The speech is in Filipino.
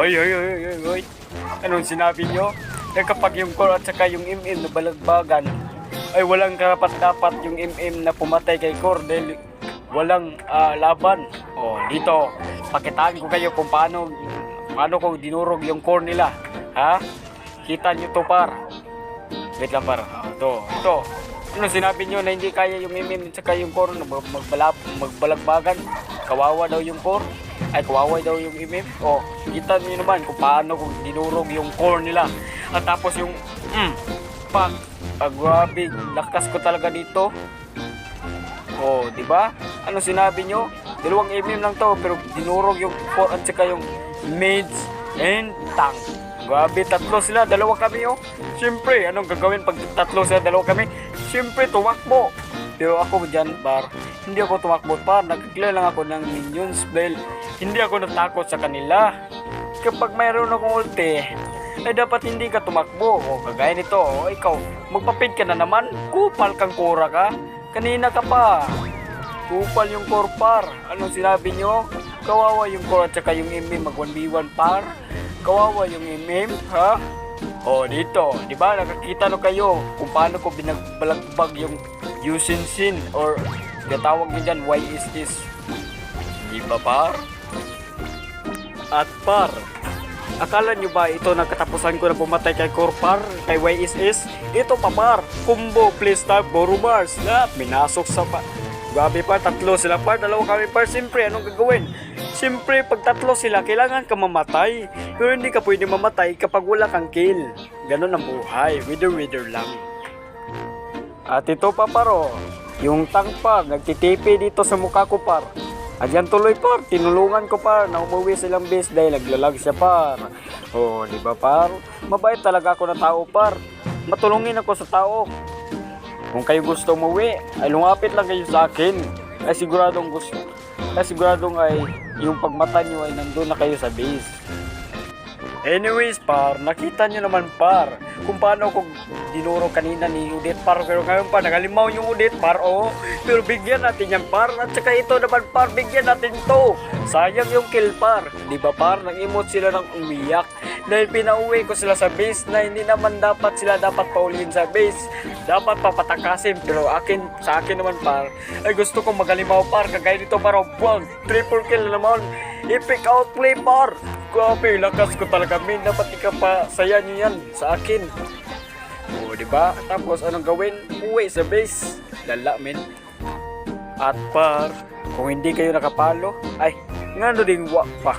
Hoy, hoy, hoy, hoy, hoy. Anong sinabi nyo? Na kapag yung core at saka yung MM na balagbagan, ay walang karapat-dapat yung MM na pumatay kay core dahil walang laban. Oh, dito, pakitaan ko kayo kung paano ko dinurog yung core nila. Ha? Kita nyo to, par. Wait lang, par. Ito. Ano sinabi nyo na hindi kaya yung MM at saka yung core na magbalagbagan? Kawawa daw yung core? Ay, kawawa daw yung MM? Oh, kita nyo naman kung paano ko dinurog yung core nila. At tapos yung, grabe, lakas ko talaga dito. Oh, di ba? Ano sinabi nyo? 2 mm lang to, pero dinurog yung core at saka yung mage and tank. Grabe, 3 sila, 2 kami oh. Siyempre, anong gagawin pag 3 sila, 2 kami? Siyempre, tumakbo. Pero ako dyan, par, hindi ako tumakbo, par. Nagkakila lang ako ng minions dahil hindi ako natakot sa kanila. Kapag mayroon akong ulti, ay dapat hindi ka tumakbo. O, kagaya nito, o, ikaw, magpapid ka na naman. Kupal kang kura ka. Kanina ka pa. Kupal yung core, par. Anong sinabi nyo? Kawawa yung core at saka yung MM mag 1v1, par. Kawawa yung MM, ha? O, dito, di ba? Nakakita no kayo kung paano ko binagbalagbag yung Yusinsin or gatawag nyo dyan, why is this? Di ba, par? At par, akala nyo ba ito na katapusan ko na pumatay kay Korpar, kay YSS? Ito pa, par, combo, please type, Boromars, na minasok sa pa. Grabe, par, 3 sila, par, 2 kami, par. Siyempre, anong gagawin? Siyempre, pag 3 sila, kailangan ka mamatay. Pero hindi ka pwede mamatay kapag wala kang kill. Ganon ang buhay, wither lang. At ito pa, paro, yung tank, par, nagtitipi dito sa mukha ko, par. Adyan tuloy, par, tinulungan ko, par, na umuwi silang base dahil naglalag siya, par. Oh, di ba, par? Mabait talaga ako na tao, par. Matulungin ako sa tao. Kung kayo gusto umuwi, ay lumapit lang kayo sa akin. Ay siguradong ay yung pagmata nyo ay nandun na kayo sa base. Anyways, par, nakita nyo naman, par, kung paano ko dinuro kanina ni Udit, par. Pero ngayon, par, nagalimaw yung Udit, par, oh. Pero bigyan natin yan, par. At saka ito naman, par, bigyan natin to. Sayang yung kill, par. Di ba, par, nag-emote sila ng umiyak. Dahil pinauwi ko sila sa base na hindi naman dapat paulihin sa base. Dapat papatakasin. Pero sa akin naman, par, ay gusto kong magalimaw, par. Kagaya dito, par, buwag, triple kill na naman. Epic outplay, par. Grabe, lakas ko talaga, min. Dapat ikapasaya nyo yan sa akin. O, diba? Tapos, anong gawin? Uwi sa base. Lala, min. At par, kung hindi kayo nakapalo, ay, nga no ding pa.